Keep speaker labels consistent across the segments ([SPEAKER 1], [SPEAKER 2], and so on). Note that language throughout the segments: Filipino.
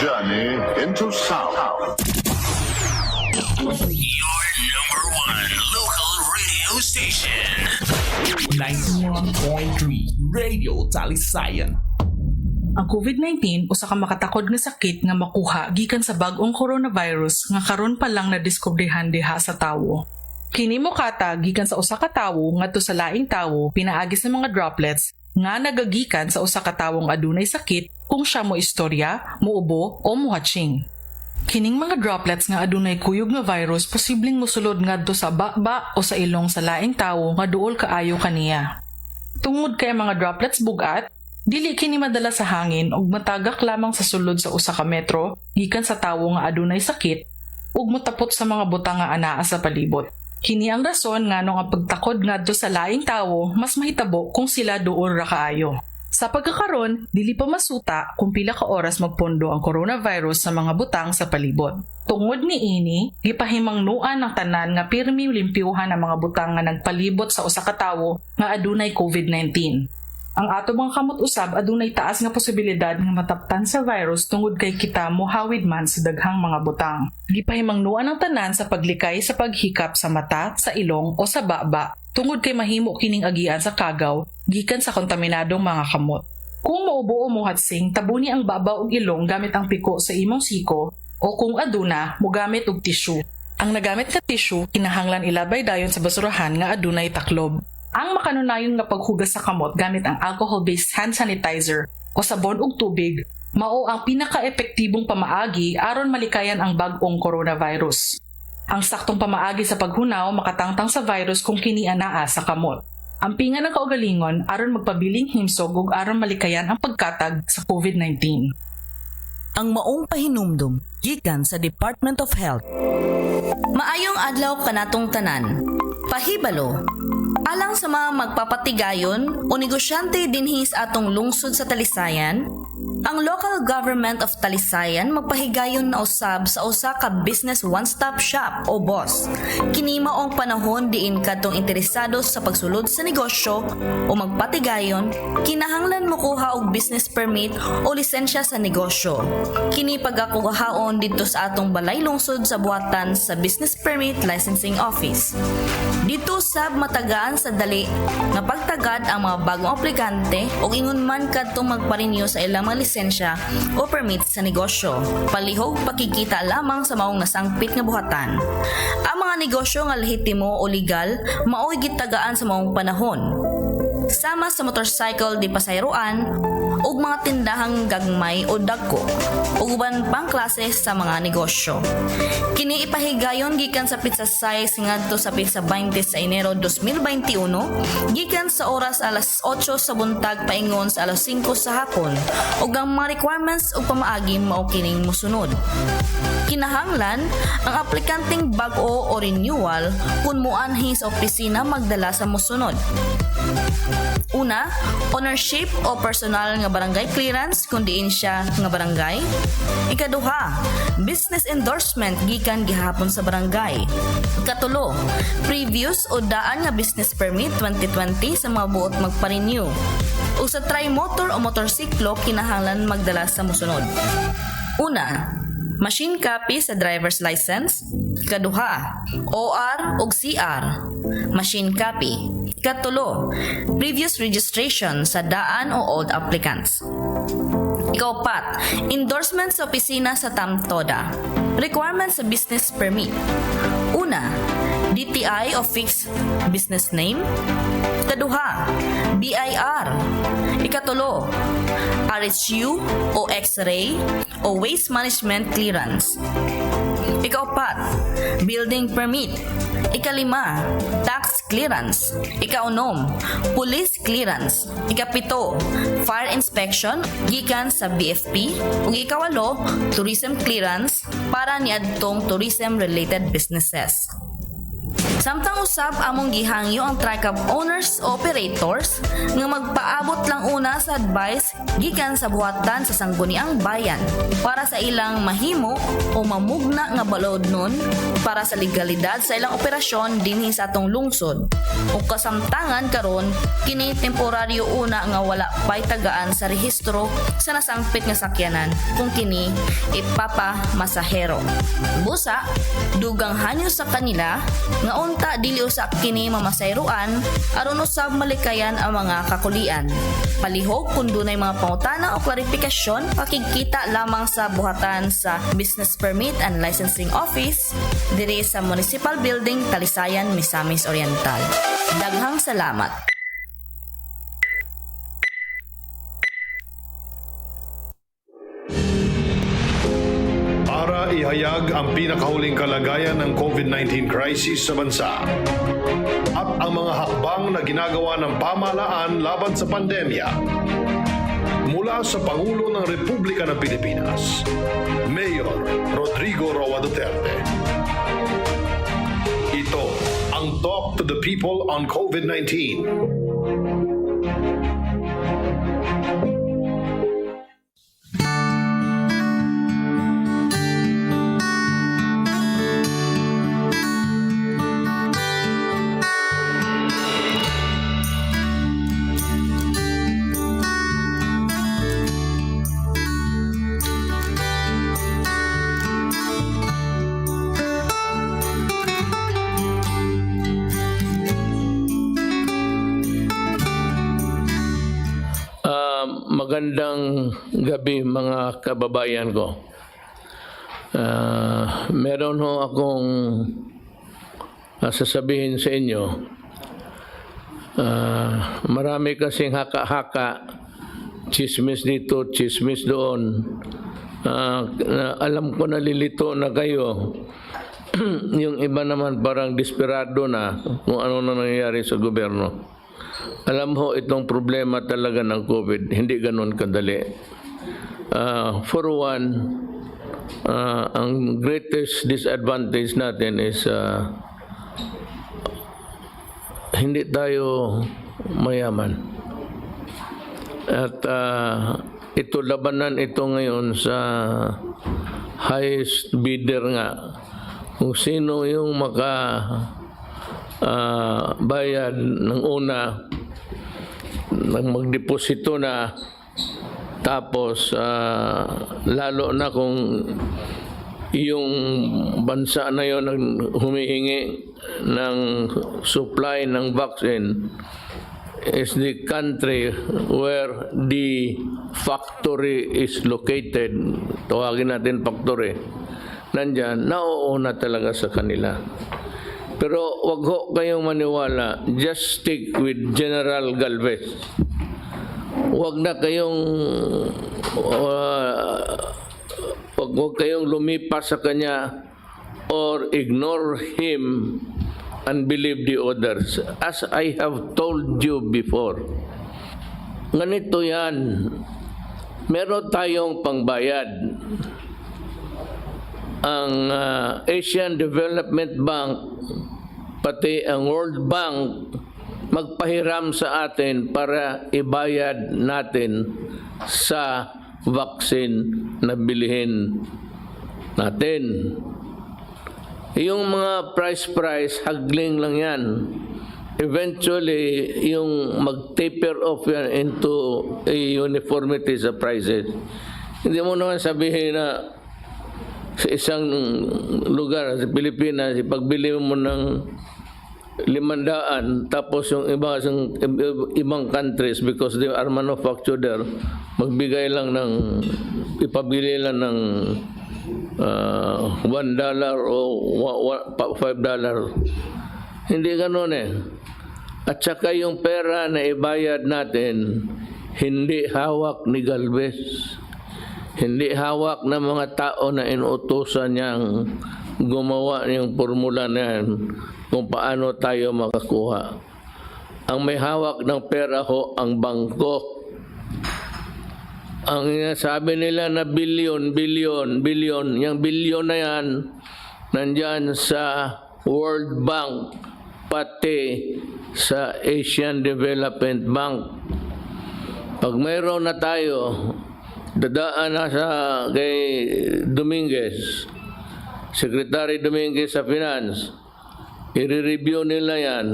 [SPEAKER 1] journey into sound.
[SPEAKER 2] Your number one local radio station.
[SPEAKER 3] 91.3 Radio Talisayan.
[SPEAKER 4] Ang COVID-19 usa ka makatakod nga sakit nga makuha gikan sa bag-ong coronavirus nga karon pa lang nadiskubrihan diha sa tawo. Kini mokata gikan sa usa ka tawo ngadto sa laing tawo pinaagi sa mga droplets nga nagagikan sa usa ka tawong adunay sakit kung siya mo istorya, muubo o muhatching. Kining mga droplets nga adunay kuyog nga virus posibleng mosulod ngadto sa baba o sa ilong sa laing tawo nga duol kaayo kaniya. Tungod kay mga droplets bugat, dili kini madala sa hangin ug matagak lamang sa sulod sa usa ka metro gikan sa tawo nga adunay sakit ug motapot sa mga butang nga anaa sa palibot. Kini ang rason ngano nga pagtakod ngadto sa laing tawo mas mahitabo kung sila duol ra kaayo. Sa pagkakaron, dili pa masuta kung pila ka oras magpondo ang coronavirus sa mga butang sa palibot. Tungod niini, gipahimangnuan ng tanan nga pirmi limpyuhan ang mga butang nga nagpalibot sa usa ka tawo nga adunay COVID-19. Ang ato mga kamot usab adunay taas nga posibilidad nga mataptan sa virus tungod kay kita mohawid man sa daghang mga butang. Gipahimangnuan ang tanan sa paglikay sa paghikap sa mata, sa ilong o sa baba tungod kay mahimo kining agian sa kagaw gikan sa kontaminadong mga kamot. Kung maubo o muhatsing, tabuni ang baba ug ilong gamit ang piko sa imong siko o kung aduna, mogamit og tissue. Ang nagamit nga tissue kinahanglan ilabay dayon sa basurahan nga adunay taklob. Ang makanunayon nga paghugas sa kamot gamit ang alcohol-based hand sanitizer o sabon ug tubig mao ang pinaka-epektibong pamaagi aron malikayan ang bag-ong coronavirus. Ang saktong pamaagi sa paghunaw makatangtang sa virus kung kini anaa sa kamot. Ang pinga ng kaugalingon aron magpabiling himsog ug aron malikayan ang pagkatag sa COVID-19.
[SPEAKER 5] Ang maong pahinumdum gikan sa Department of Health. Maayong adlaw kanatong tanan. Pahibalo. Alang sa mga magpapatigayon o negosyante dinhi sa atong lungsod sa Talisayan, ang Local Government of Talisayan magpahigayon na usab sa usa ka Business One-Stop Shop o BOSS. Kini maong panahon diin kadtong interesado sa pagsulod sa negosyo o magpatigayon, kinahanglan mo kuha og business permit o lisensya sa negosyo. Kini pagakuhaon didto sa atong balay lungsod sa buhatan sa Business Permit Licensing Office. Dito sab matagaan sa dali nga pagtagad ang mga bagong aplikante o ingon man kadtong magpa-renew sa ilang mga lisensya o permit sa negosyo. Palihog pakikita lamang sa maong nasangpit nga buhatan. Ang mga negosyo nga lehitimo o legal mao'y gitagaan sa maong panahon. Sama sa motorcycle di pasayroan ug mga tindahang gagmay o dagko ug uban pang klase sa mga negosyo. Kini ipahigayon gikan sa pizza size ngadto sa pizza 20 sa Enero 2021 gikan sa oras alas 8 sa buntag paingon sa alas 5 sa hapon ug ang mga requirements ug pamaagi mao kining mosunod. Kinahanglan ang aplikanteng bag-o o renewal kun moanhi sa opisina magdala sa mosunod. Una, ownership o personal nga barangay clearance kung diin siya nga barangay. Ikaduha, business endorsement gikan gihapon sa barangay. Ikatulo, previous o daan nga business permit 2020 sa mga buot magpa-renew. O sa tri-motor o motorsiklo kinahanglan magdala sa mosunod. Una, machine copy sa driver's license. Ikaduha, OR o CR, machine copy. Ikatulo, previous registration sa daan o old applicants. Ikaapat, endorsement sa opisina sa TAMTODA. Requirements sa business permit. Una, DTI o fixed business name. Ikaduha, BIR. Ikatulo, RSU o X-ray o waste management clearance. Ikaapat, building permit. Ikalima, tax clearance. Ikaunom, police clearance. Ikapito, fire inspection gikan sa BFP. Ug ikawalo, tourism clearance para niadtong tourism related businesses. Samtang usab among gihangyo ang tricab owners o operators nga magpaabot lang una sa advice gikan sa buhatan sa sangguniang bayan para sa ilang mahimo o mamugna nga balod nun para sa legalidad sa ilang operasyon dinhi sa atong lungsod. O kasamtangan karon kini temporaryo una nga wala pay tagaan sa rehistro sa nasangpit nga sakyanan kung kini ipapa-masahero. Busa, dugang hanyo sa kanila nga unta dili usa kini mamasayroan aron usab malikayan ang mga kakulian. Palihog kung dunay mga pangutana o klarifikasyon, pakigkita lamang sa buhatan sa Business Permit and Licensing Office diri sa Municipal Building, Talisayan, Misamis Oriental. Daghang salamat.
[SPEAKER 1] Para ihayag ang pinakahuling kalagayan ng COVID-19 crisis sa bansa at ang mga hakbang na ginagawa ng pamahalaan laban sa pandemya. Mula sa Pangulo ng Republika ng Pilipinas, Mayor Rodrigo Roa Duterte. Ito ang Talk to the People on COVID-19.
[SPEAKER 6] Magandang gabi mga kababayan ko. Meron ho akong sasabihin sa inyo. Marami kasing haka-haka, chismis dito, chismis doon. Alam ko nalilito na kayo. Yung iba naman parang desperado na kung ano na nangyayari sa gobyerno. Alam ho, itong problema talaga ng COVID, hindi ganun kadali. For one, ang greatest disadvantage natin is hindi tayo mayaman. At ito, labanan ito ngayon sa highest bidder nga. Kung sino yung bayad ng una, nang magdeposito na, tapos lalo na kung yung bansa na yon ang humihingi ng supply ng vaccine is the country where the factory is located. Tawagin natin factory. Nandyan, nauuna talaga sa kanila. Pero wag ho kayong maniwala, just stick with General Galvez. Wag na kayong wag kayong lumipas sa kanya or ignore him and believe the others. As I have told you before, ganito yan. Meron tayong pangbayad. Ang Asian Development Bank pati ang World Bank magpahiram sa atin para ibayad natin sa vaccine na bilihin natin. Yung mga price, hagling lang yan. Eventually, yung mag-taper off yan into a uniformity sa prices. Hindi mo naman sabihin na sa isang lugar sa Pilipinas, ipagbili mo ng 500, tapos yung ibang countries, because they are manufactured there, magbigay lang ng, ipabili lang ng $1 o $5. Hindi ganun eh. At saka yung pera na ibayad natin, hindi hawak ni Galvez. Hindi hawak ng mga tao na inuutosan niyang gumawa ng formula na yan kung paano tayo makakuha. Ang may hawak ng pera ho ang bangko. Ang sabi nila na billion, yung billion na yan nandyan sa World Bank pati sa Asian Development Bank. Pag mayroon na tayo, dadaan na sa kay Dominguez, Secretary Dominguez sa Finance, i-review nila yan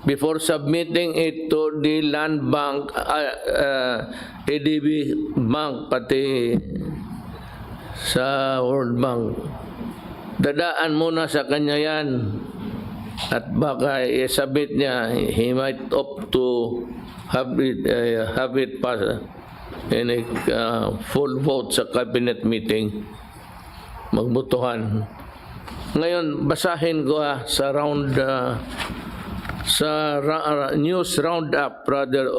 [SPEAKER 6] before submitting it to the Land Bank, ADB Bank, pati sa World Bank. Dadaan muna sa kanya yan at baka i-submit niya, he might opt to have it pass in a full vote sa cabinet meeting, magbotohan. Ngayon, basahin ko sa news roundup rather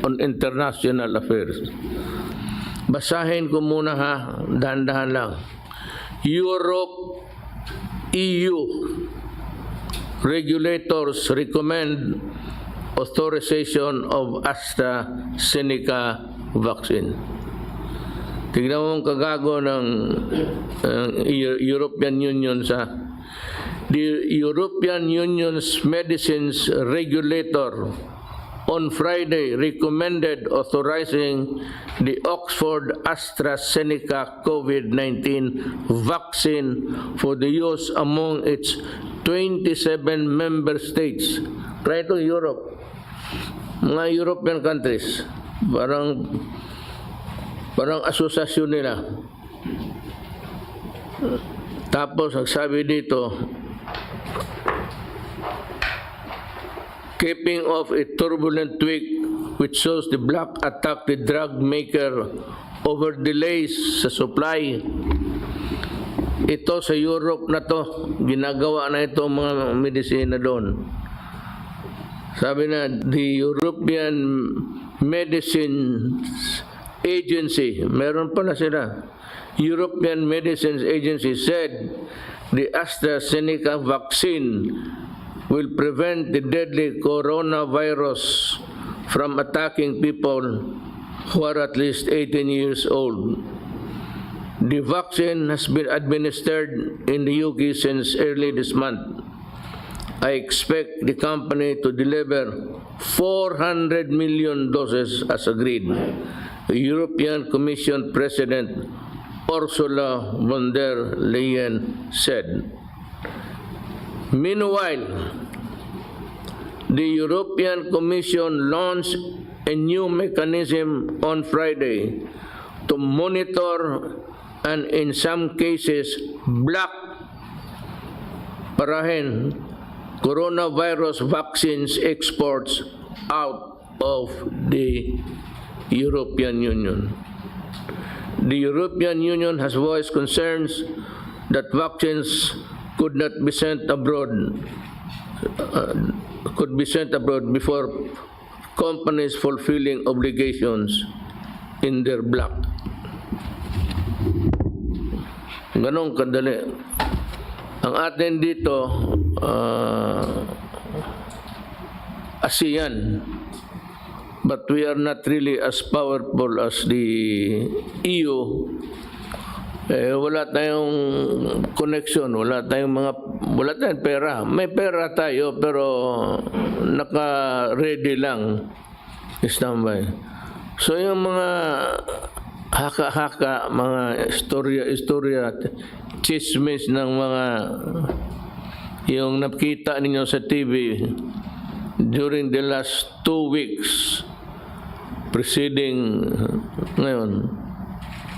[SPEAKER 6] on international affairs. Basahin ko muna dahan-dahan lang. Europe, EU regulators recommend authorization of AstraZeneca vaccine. Tignan mo ang kagago ng European Union sa the European Union's medicines regulator on Friday recommended authorizing the Oxford AstraZeneca COVID-19 vaccine for the use among its 27 member states. Right to Europe. Mga European countries. Parang asosasyon nila. Tapos, sabi dito, capping off a turbulent week which shows the bloc attacked the drug maker over delays sa supply. Ito sa Europe na to, ginagawa na ito mga medisina doon. Sabi na, the European Medicines Agency, meron pala sila, European Medicines Agency said the AstraZeneca vaccine will prevent the deadly coronavirus from attacking people who are at least 18 years old. The vaccine has been administered in the UK since early this month. I expect the company to deliver 400 million doses as agreed. European Commission President Ursula von der Leyen said. Meanwhile, the European Commission launched a new mechanism on Friday to monitor and in some cases block coronavirus vaccines exports out of the European Union. The European Union has voiced concerns that vaccines could be sent abroad before companies fulfilling obligations in their bloc. Ganong kadali. Ang atin dito, ASEAN, but we are not really as powerful as the EU. Wala tayong connection, wala tayong pera. May pera tayo pero naka-ready lang. Standby. So yung mga haka-haka, mga istorya, chismis ng mga yung nakita ninyo sa TV during the last 2 weeks preceding ngayon,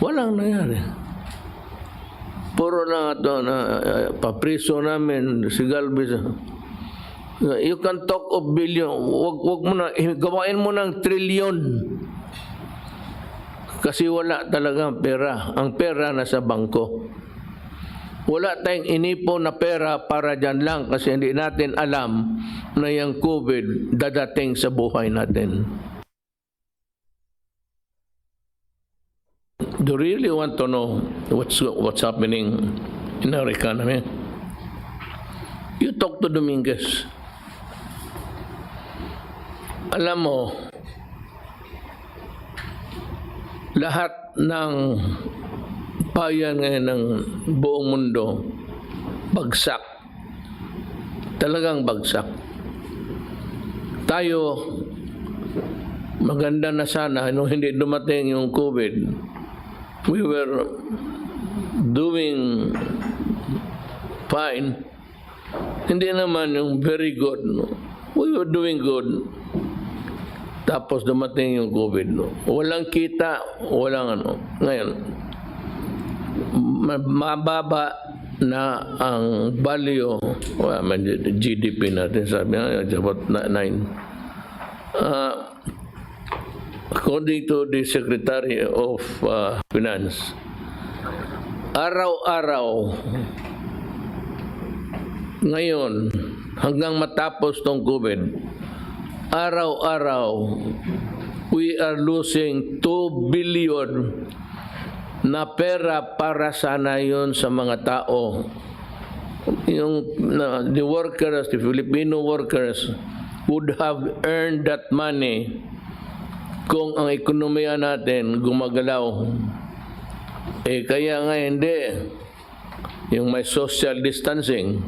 [SPEAKER 6] walang nangyari. Puro lang ito na papriso namin si Galvez. You can talk of billion, wag mo na, gawain mo ng trilyon. Kasi wala talagang pera. Ang pera nasa bangko. Wala tayong inipon na pera para dyan lang kasi hindi natin alam na yung COVID dadating sa buhay natin. Do you really want to know what's happening in our economy? You talk to Dominguez. Alam mo, lahat ng bayan ngayon ng buong mundo, bagsak. Talagang bagsak. tayo, maganda na sana nung hindi dumating yung COVID. We were doing fine. Hindi naman yung very good. No? We were doing good. Tapos dumating yung COVID. No? Walang kita, walang ano. Ngayon, mababa na ang value, GDP natin, sabi nga, about 9. According to the Secretary of Finance, araw-araw ngayon hanggang matapos tong COVID, araw-araw we are losing 2 billion na pera para sana yun sa mga tao. The workers, the Filipino workers would have earned that money kung ang ekonomiya natin gumagalaw. Kaya nga hindi. Yung may social distancing,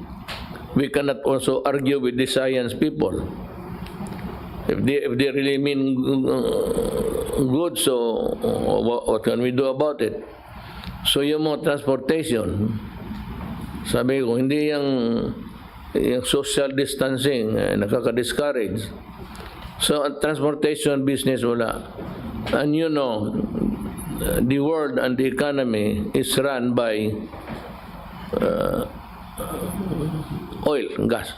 [SPEAKER 6] we cannot also argue with the science people. If they really mean good, so what can we do about it? So yung mga transportation, sabi ko, hindi yung social distancing, nakaka-discourage. So, transportation business, wala. And you know, the world and the economy is run by oil and gas.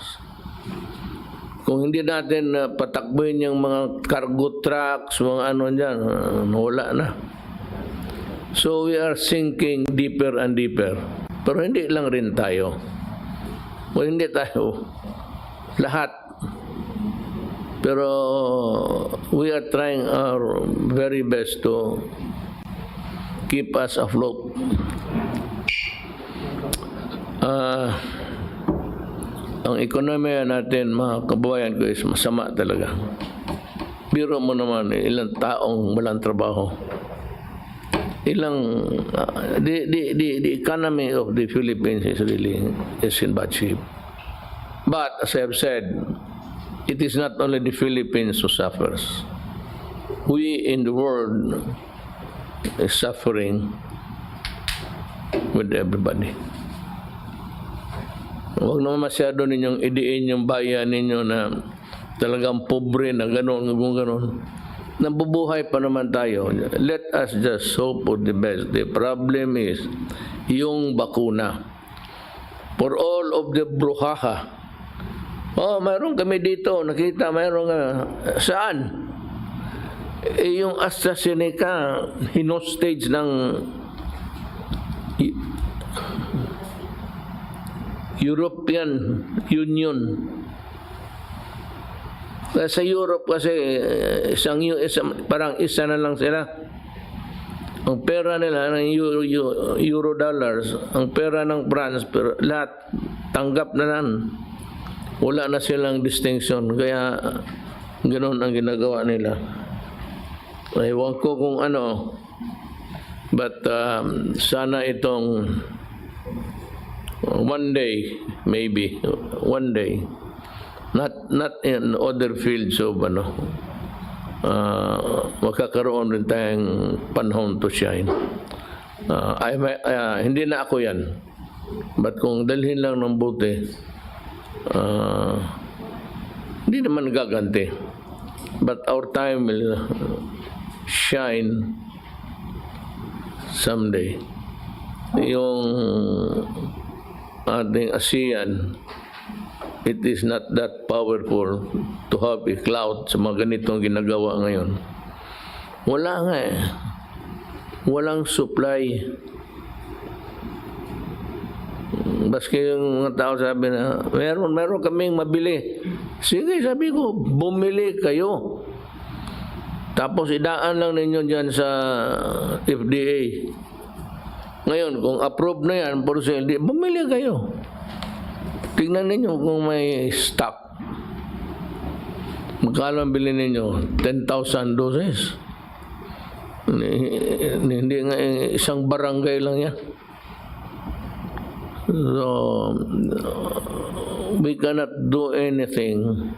[SPEAKER 6] Kung hindi natin patakbuhin yung mga cargo trucks, mga ano dyan, wala na. So, we are sinking deeper and deeper. Pero hindi lang rin tayo. O hindi tayo. Lahat. Pero we are trying our very best to keep us afloat. Ang ekonomiya natin, mga kababayan ko, is masama talaga. Biro mo naman, ilang taong walang trabaho. The economy of the Philippines is really in bad shape. But as I have said, it is not only the Philippines who suffers. We in the world is suffering with everybody. Huwag naman masyado ninyong idiin yung bayan ninyo na talagang pobre na gano'n. Nabubuhay pa naman tayo. Let us just hope for the best. The problem is yung bakuna. For all of the bruhaha. Mayroon kami dito. Nakita, mayroon saan? Yung AstraZeneca, hinostage ng European Union. Sa Europe kasi parang isa na lang sila. Ang pera nila ng euro dollars, ang pera ng France, pero lahat tanggap na lang. Wala na silang distinction. Kaya ganoon ang ginagawa nila. Ewan ko kung ano, but sana itong one day, maybe one day, not in other fields of magkakaroon rin tayong panahon to shine. Hindi na ako yan, but kung dalhin lang ng buti, hindi naman gaganti, but our time will shine someday. Yung ating ASEAN, it is not that powerful to have a cloud sa mga ganitong ginagawa ngayon. Wala nga eh. Walang supply. Baski yung mga tao sabi na, meron kaming mabili. Sige, sabi ko, bumili kayo. Tapos idaan lang ninyo dyan sa FDA. Ngayon, kung approve na yan, bumili kayo. Tingnan ninyo kung may stock. Magkano ang bilhin ninyo? 10,000 doses. Hindi nga isang barangay lang yan. So, we cannot do anything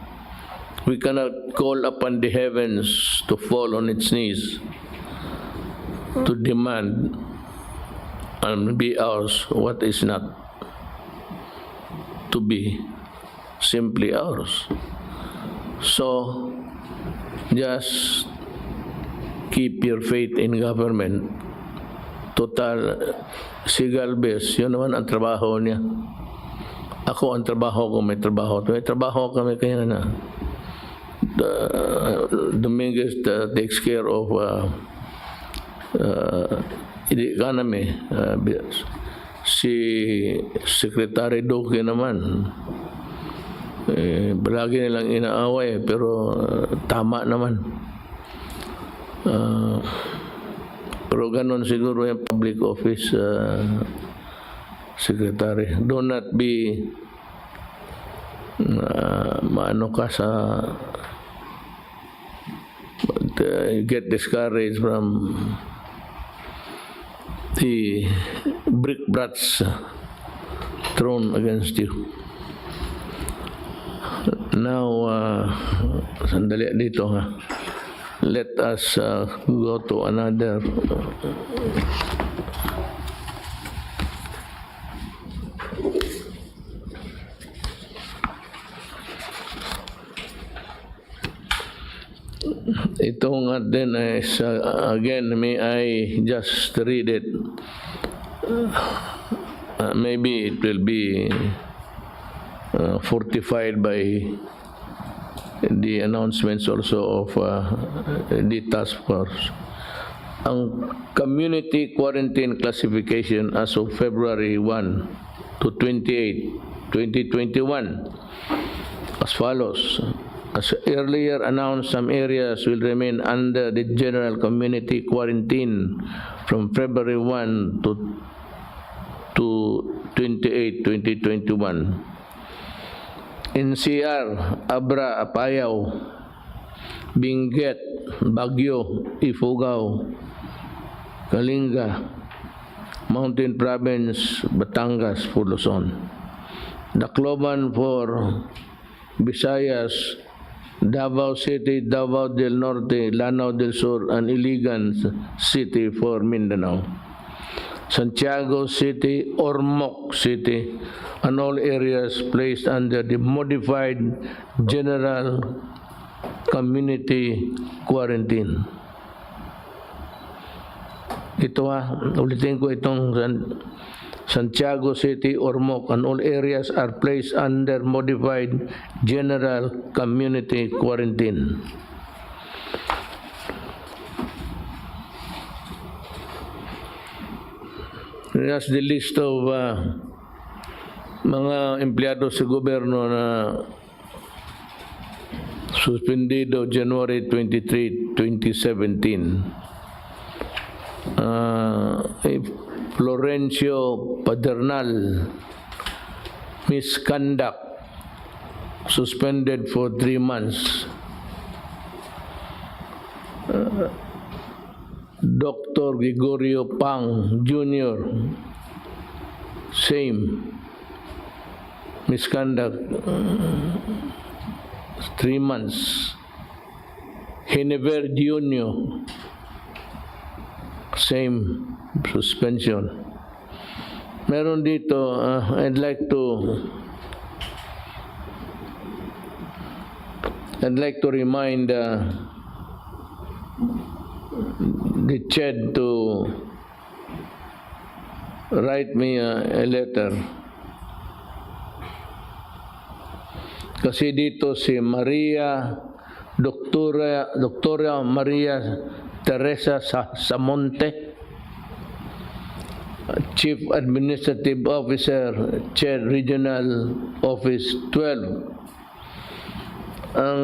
[SPEAKER 6] We cannot call upon the heavens to fall on its knees to demand and be ours what is not to be simply ours. So, just keep your faith in government. Total, si Galvez, yun naman ang trabaho niya. Ako ang trabaho ko, may trabaho. May trabaho kami kaya na. Dominguez takes care of the economy. Si Secretary Duque naman, lagi nilang inaaway, pero tama naman. Pero ganun siguro yung public office secretary. Do not be maano ka sa get discouraged from the brickbats thrown against you. Now, sandali dito ha. Let us go to another ito nga din is again, may I just read it? Maybe it will be fortified by the announcements also of the task force. Ang community quarantine classification as of February 1 to 28, 2021 as follows. As earlier announced, some areas will remain under the general community quarantine from February 1 to 28, 2021. NCR, Abra, Apayao, Benguet, Baguio, Ifugao, Kalinga, Mountain Province, Batangas, Luzon. Tacloban for Visayas, Davao City, Davao del Norte, Lanao del Sur, and Iligan City for Mindanao. Santiago City, Ormoc City, and all areas placed under the modified general community quarantine. Ito ulitin ko itong Santiago City, Ormoc, and all areas are placed under modified general community quarantine. That's the list of mga empleyado sa gobyerno na suspendido January 23, 2017. Florencio Padernal, misconduct, suspended for 3 months. Dr. Gregorio Pang Jr., same, misconduct, 3 months. Henever Jr., same, suspension. Meron dito, I'd like to remind the CHED to write me a letter. Kasi dito si Doktora Maria Teresa Samonte, Chief Administrative Officer, CHED Regional Office 12. Ang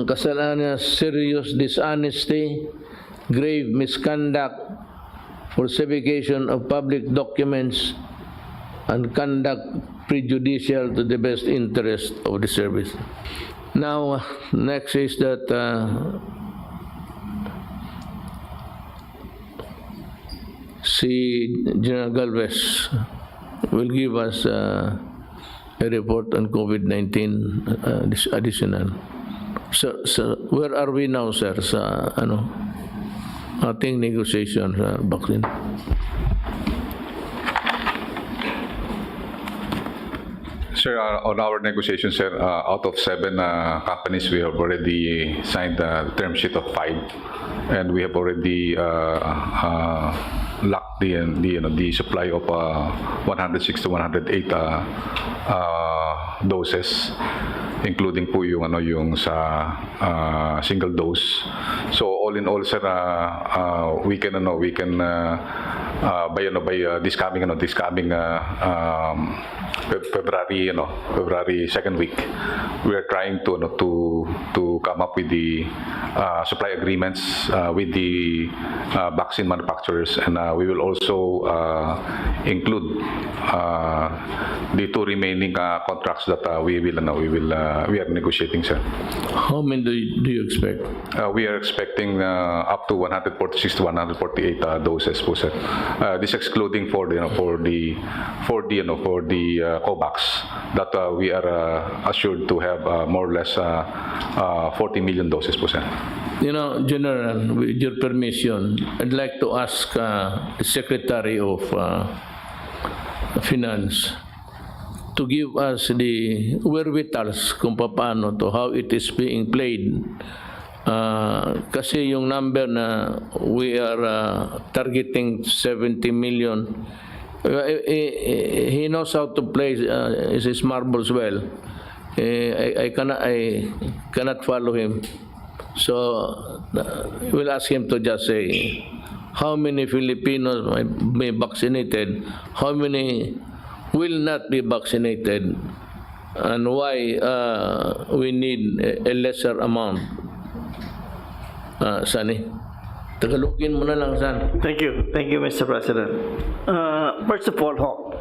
[SPEAKER 6] kasalanan niya, serious dishonesty, grave misconduct, falsification of public documents, and conduct prejudicial to the best interest of the service. Now, next is that si General Galvez will give us a report on COVID-19 additional. Sir, where are we now, sir, sa ating negotiation sa vaccine?
[SPEAKER 7] Sir, on our negotiation, sir, out of 7 companies, we have already signed the term sheet of 5, and we have already locked the supply of 106 to 108 doses, including po yung sa single dose. So all in all, sir, we can by this coming February second week, we are trying to come up with the supply agreements with the vaccine manufacturers, and we will also include the 2 remaining contracts that we are negotiating, sir.
[SPEAKER 6] How many do you expect?
[SPEAKER 7] We are expecting up to 146 to 148 doses po, sir. This excluding for the COVAX that we are assured to have more or less 40 million doses po, sir.
[SPEAKER 6] General, with your permission, I'd like to ask the Secretary of Finance to give us the wherewithals kung paano to, how it is being played. Kasi yung number na we are targeting 70 million, he knows how to play his marbles well. I cannot follow him. So we'll ask him to just say how many Filipinos may be vaccinated, how many will not be vaccinated, and why we need a lesser amount. Sani, Tagalogin mo na lang, San.
[SPEAKER 8] Thank you, Mr. President. First of all,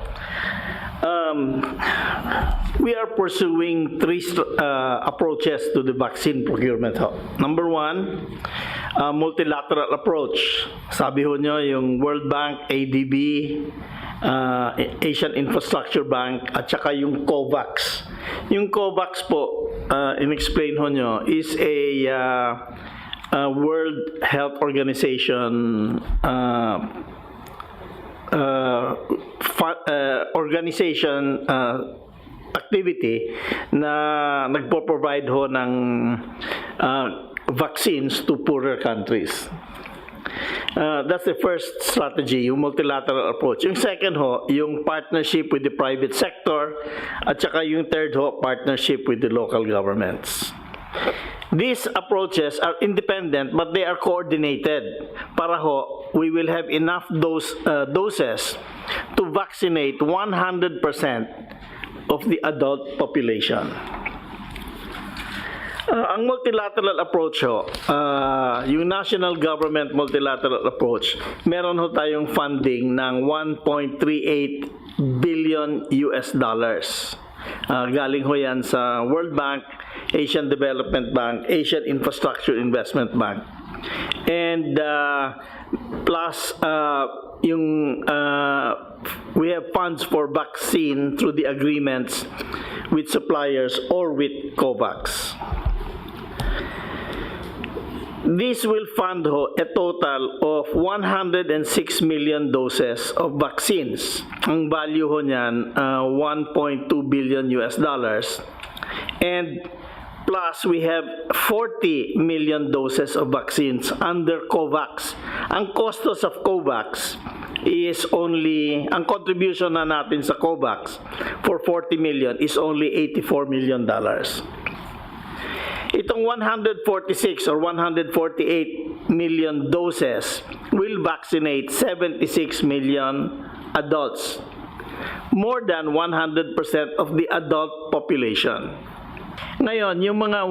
[SPEAKER 8] we are pursuing 3 approaches to the vaccine procurement. Number 1, multilateral approach. Sabi ho nyo, yung World Bank, ADB, Asian Infrastructure Bank, at saka yung COVAX. Yung COVAX po, in-explain ho nyo, is a World Health Organization activity na nagpo-provide ho ng vaccines to poorer countries. That's the first strategy, yung multilateral approach. Yung second ho, yung partnership with the private sector, at saka yung third ho, partnership with the local governments. These approaches are independent, but they are coordinated para ho, we will have enough doses to vaccinate 100% of the adult population. Ang multilateral approach ho, yung national government multilateral approach, meron ho tayong funding ng 1.38 billion US dollars. Galing ho yan sa World Bank, Asian Development Bank, Asian Infrastructure Investment Bank. And plus we have funds for vaccine through the agreements with suppliers or with COVAX. This will fund a total of 106 million doses of vaccines. Ang value ho niyan, 1.2 billion US dollars. And plus, we have 40 million doses of vaccines under COVAX. Ang costos of COVAX is only, ang contribution na natin sa COVAX for 40 million is only $84 million. Itong 146 or 148 million doses will vaccinate 76 million adults, more than 100% of the adult population. Ngayon, yung mga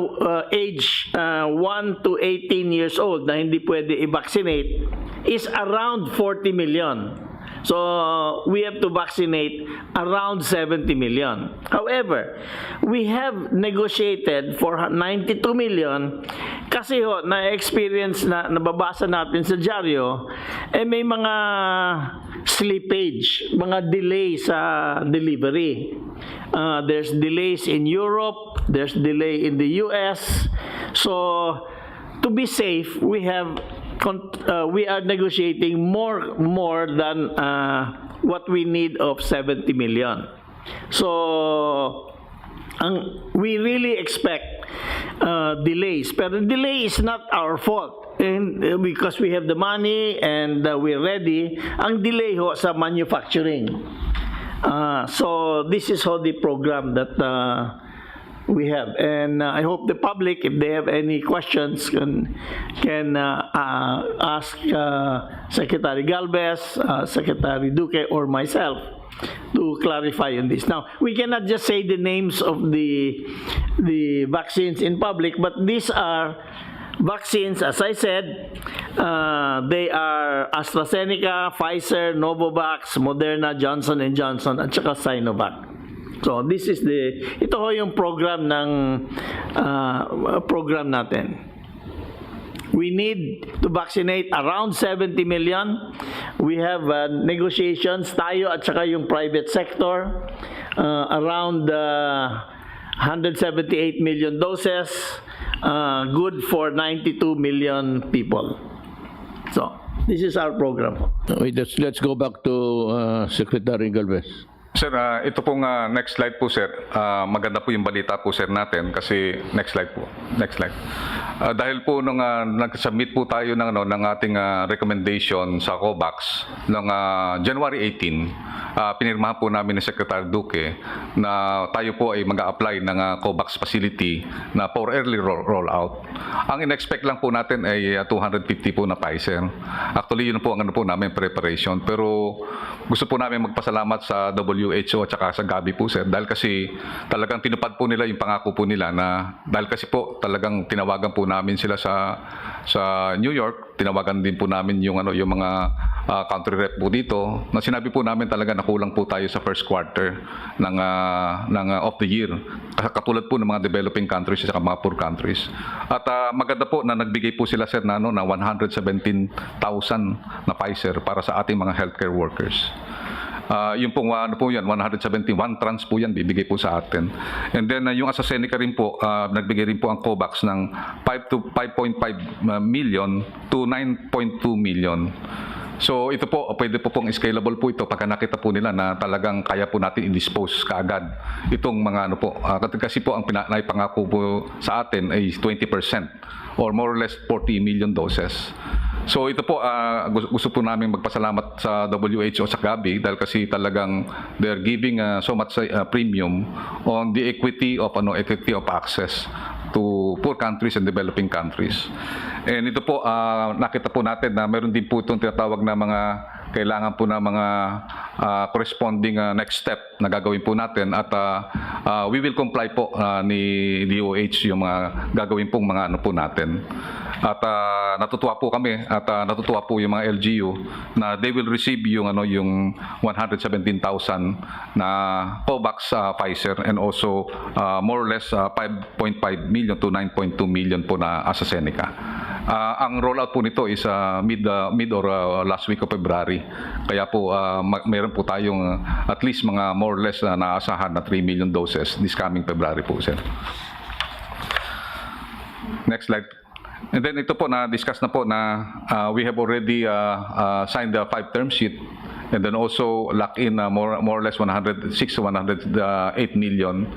[SPEAKER 8] age 1 to 18 years old na hindi pwede i-vaccinate is around 40 million. So, we have to vaccinate around 70 million. However, we have negotiated for 92 million kasi na-experience na nababasa natin sa dyaryo, may mga slippage, mga delay sa delivery. There's delays in Europe, there's delay in the US. So to be safe, we are negotiating more than what we need of 70 million. So we really expect delays, but the delay is not our fault. And because we have the money and we're ready, ang delay ho sa manufacturing. So this is how the program that we have, and I hope the public, if they have any questions, can ask Secretary Galvez, Secretary Duque, or myself to clarify on this. Now, we cannot just say the names of the vaccines in public, but these are vaccines, as I said, they are AstraZeneca, Pfizer, Novavax, Moderna, Johnson & Johnson, at saka Sinovac. So this is ito ho yung program ng program natin. We need to vaccinate around 70 million. We have negotiations tayo at saka yung private sector around 178 million doses, good for 92 million people. So this is our program.
[SPEAKER 6] Wait, let's go back to Secretary Galvez.
[SPEAKER 7] Sir, ito pong next slide po, sir. Maganda po yung balita po, sir, natin kasi next slide po. Next slide. Dahil po nung nag-submit po tayo ng ating recommendation sa COVAX noong January 18, pinirmahan po namin ni Secretary Duque na tayo po ay mag-a-apply ng COVAX facility na for early rollout. Ang in-expect lang po natin ay 250 po na Pfizer. Actually, yun po ang po namin preparation. Pero gusto po namin magpasalamat sa WHO at saka sa Gavi po, sir, dahil kasi talagang tinupad po nila yung pangako po nila na dahil kasi po talagang tinawagan po namin sila sa New York, tinawagan din po namin yung mga country rep po dito na sinabi po namin talaga na kulang po tayo sa first quarter ng of the year, katulad po ng mga developing countries at mga poor countries. At maganda po na nagbigay po sila, sir, na 117,000 na Pfizer para sa ating mga healthcare workers. Yung pong 171 trans po yan, bibigay po sa atin. And then yung AstraZeneca rin po, nagbigay rin po ang COVAX ng 5.5 million to 9.2 million. So ito po, pwede po pong scalable po ito pagka nakita po nila na talagang kaya po natin i-dispose kaagad itong mga kasi po ang naipangako po sa atin ay 20% or more or less 40 million doses. So ito po, gusto po namin magpasalamat sa WHO sa Gavi dahil kasi talagang they're giving so much premium on the equity of access to poor countries and developing countries. And ito po, nakita po natin na meron din po itong tinatawag na mga kailangan po na mga corresponding next step na gagawin po natin at we will comply po ni DOH yung mga gagawin pong mga po natin. At natutuwa po kami at natutuwa po yung mga LGU na they will receive yung 117,000 na COVAX Pfizer and also more or less 5.5 million to 9.2 million po na AstraZeneca. Ang rollout po nito is mid or last week of February. Kaya po mayroon po tayong at least mga more or less na naasahan na 3 million doses this coming February po, sir. Next slide. And then ito po na-discuss na po na we have already signed the 5-term sheet and then also lock in more or less 106 to 108 million.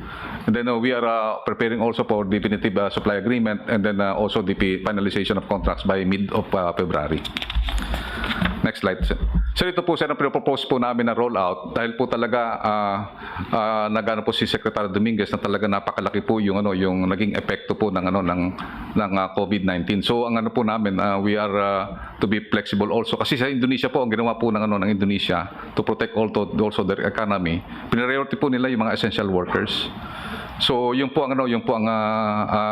[SPEAKER 7] And then we are preparing also for definitive supply agreement and then also the finalization of contracts by mid of February. Next slide. So ito po, sir, ang pinopropose po namin na rollout dahil po talaga nagano po si Secretary Dominguez na talaga napakalaki po yung yung naging epekto po ng COVID-19. So ang po namin, we are to be flexible also kasi sa Indonesia po ang ginawa po ng Indonesia to protect also their economy. Priority po nila yung mga essential workers. So yung po ang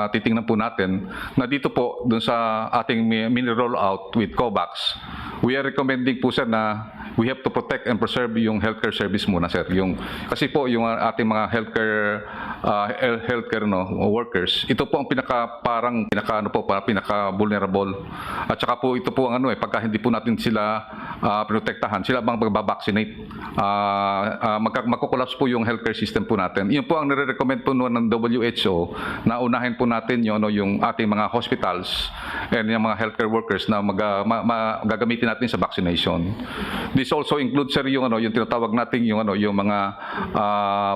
[SPEAKER 7] titingnan po natin na dito po dun sa ating mini rollout with COVAX, we are recommending po, sir, na we have to protect and preserve yung healthcare service muna, sir. Kasi po yung ating mga healthcare workers, ito po ang pinaka vulnerable. At saka po ito po ang pagka hindi po natin sila protektahan, sila bang magbabaksinate, magkukulaps po yung healthcare system po natin. Yun po ang nire-recommend po ng WHO na unahin po natin yung ating mga hospitals and yung mga healthcare workers na gagamitin natin sa vaccination. This also includes, sir, yung tinatawag natin yung mga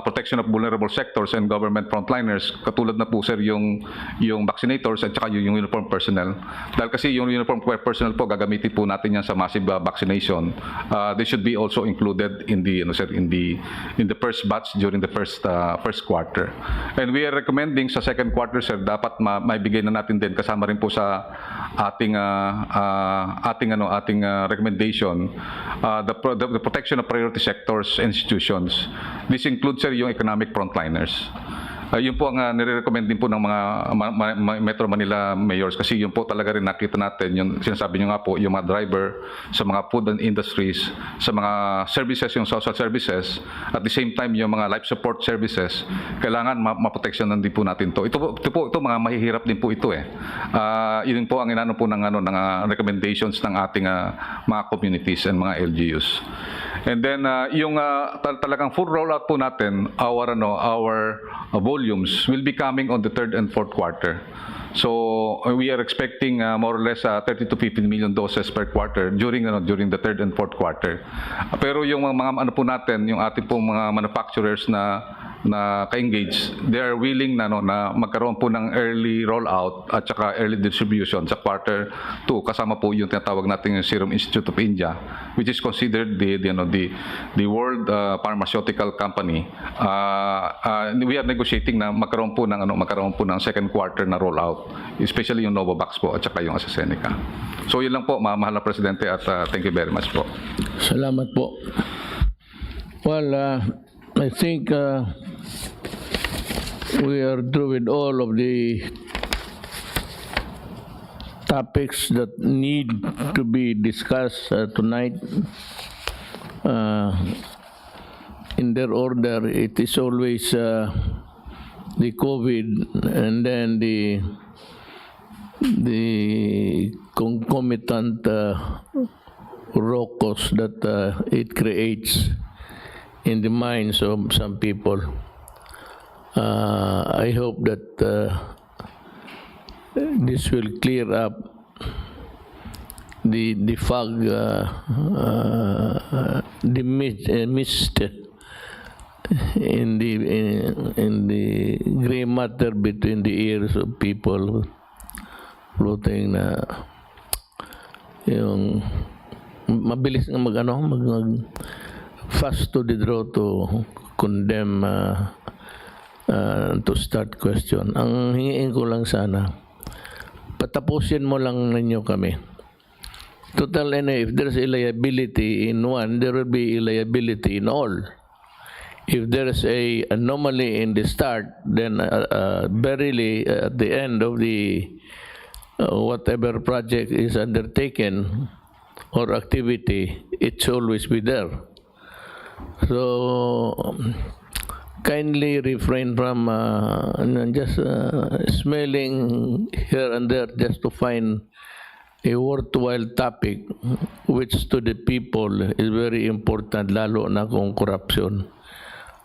[SPEAKER 7] protection of vulnerable sectors and government frontliners, katulad na po, sir, yung vaccinators at saka yung uniform personnel. Dahil kasi yung uniform personnel po gagamitin po natin yan sa massive vaccination. They should be also included in the first batch during the first quarter. And we are recommending sa second quarter, sir, dapat maibigay na natin din kasama rin po sa ating recommendation the protection of priority sectors and institutions. This includes, sir, yung economic frontliners. Yun po ang nire-recommend din po ng mga Metro Manila mayors, kasi yun po talaga rin nakita natin, yung sinasabi nyo nga po, yung mga driver sa mga food and industries, sa mga services, yung social services, at the same time yung mga life support services, kailangan maproteksyonan din po natin to. Ito mga mahihirap din po ito yun po ang inano po ng recommendations ng ating mga communities and mga LGUs. And then yung talagang full rollout po natin, our volumes will be coming on the third and fourth quarter. So we are expecting more or less 30 to 15 million doses per quarter during the third and fourth quarter. Pero yung mga po natin, yung ating pong mga manufacturers na ka-engage, they are willing na magkaroon po ng early rollout at saka early distribution sa quarter 2, kasama po yung tinatawag natin yung Serum Institute of India, which is considered the world pharmaceutical company. We are negotiating na magkaroon po ng second quarter na rollout, especially yung Novavax po at saka yung AstraZeneca. So yun lang po, mahal na Presidente, at thank you very much po.
[SPEAKER 6] Salamat po. Well, I think we are through with all of the topics that need to be discussed tonight. In their order, it is always the COVID, and then the concomitant rocos that it creates in the minds of some people. I hope that this will clear up the fog, the mist in the gray matter between the ears of people, floating na yung mabilis nga mag fast to the draw to condemn, to start question. Ang hingiin ko lang sana, patapusin mo lang ninyo kami. Total, if there's a liability in one, there will be a liability in all. If there's a anomaly in the start, then verily at the end of the whatever project is undertaken or activity, it's always be there. So kindly refrain from just smelling here and there just to find a worthwhile topic, which to the people is very important, lalo na kung corruption.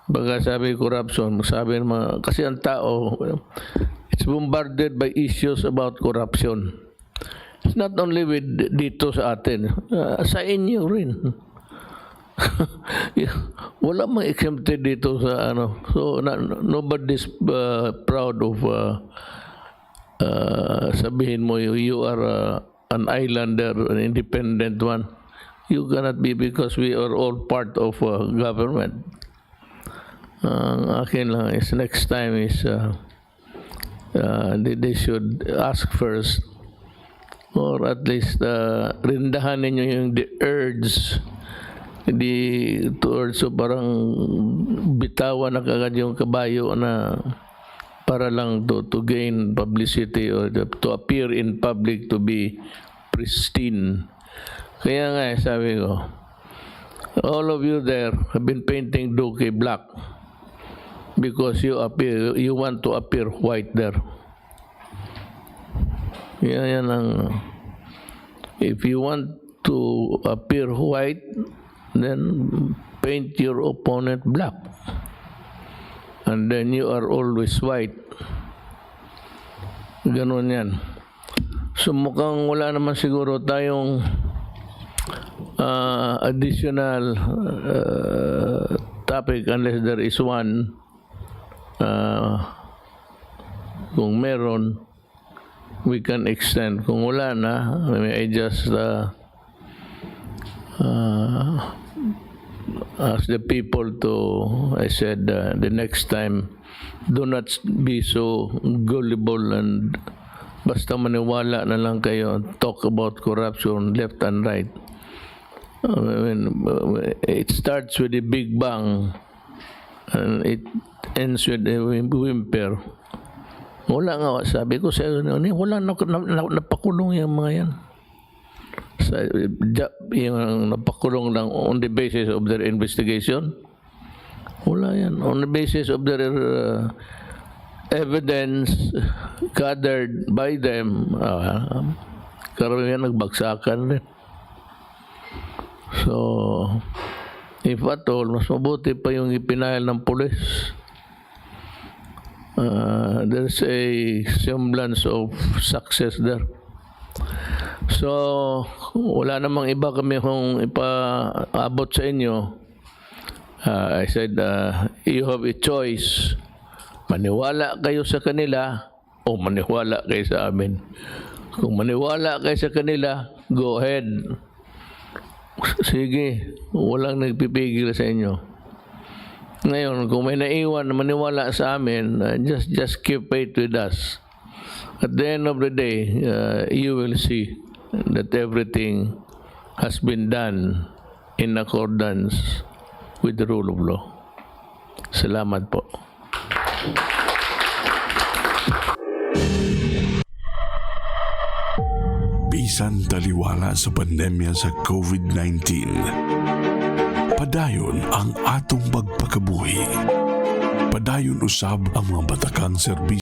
[SPEAKER 6] Baga sabi corruption, sabi naman, kasi ang tao, it's bombarded by issues about corruption. It's not only with dito sa atin, sa inyo rin. Wala mang exempted dito sa so nobody's proud of sabihin mo you are an islander, an independent one. You cannot be, because we are all part of government. Ang akin lang is next time is they should ask first, or at least rindahan ninyo yung the urge, so parang bitawan na kagad yung kabayo na para lang to gain publicity or to appear in public to be pristine. Kaya nga sabi ko, All of you there have been painting Duque black because you want to appear white there. Yan ang, if you want to appear white, then paint your opponent black. And then you are always white. Ganon yan. So mukhang wala naman siguro tayong additional topic unless there is one. Kung meron, we can extend. Kung wala na, I just ask the people to, I said, the next time, do not be so gullible and basta maniwala na lang kayo, talk about corruption left and right. It starts with a big bang and it ends with a whimper. Wala nga, sabi ko sa wala napakulong yung mga yan. Yung napakulong lang on the basis of their investigation. Wala yan. On the basis of their evidence gathered by them, karamihan nagbagsakan rin. So, if at all, mas mabuti pa yung ipinahal ng pulis. There's a semblance of success there. So, wala namang iba kami kung ipaabot sa inyo. I said, you have a choice. Maniwala kayo sa kanila o maniwala kayo sa amin. Kung maniwala kayo sa kanila, go ahead. Sige, walang nagpipigil sa inyo. Ngayon, kung may naiwan na maniwala sa amin, just keep faith with us. At the end of the day, you will see that everything has been done in accordance with the rule of law. Salamat po.
[SPEAKER 9] Bisan taliwala sa pandemya sa COVID-19, padayon ang atong pagpakabuhi. Padayon usab ang mga batakang serbisyo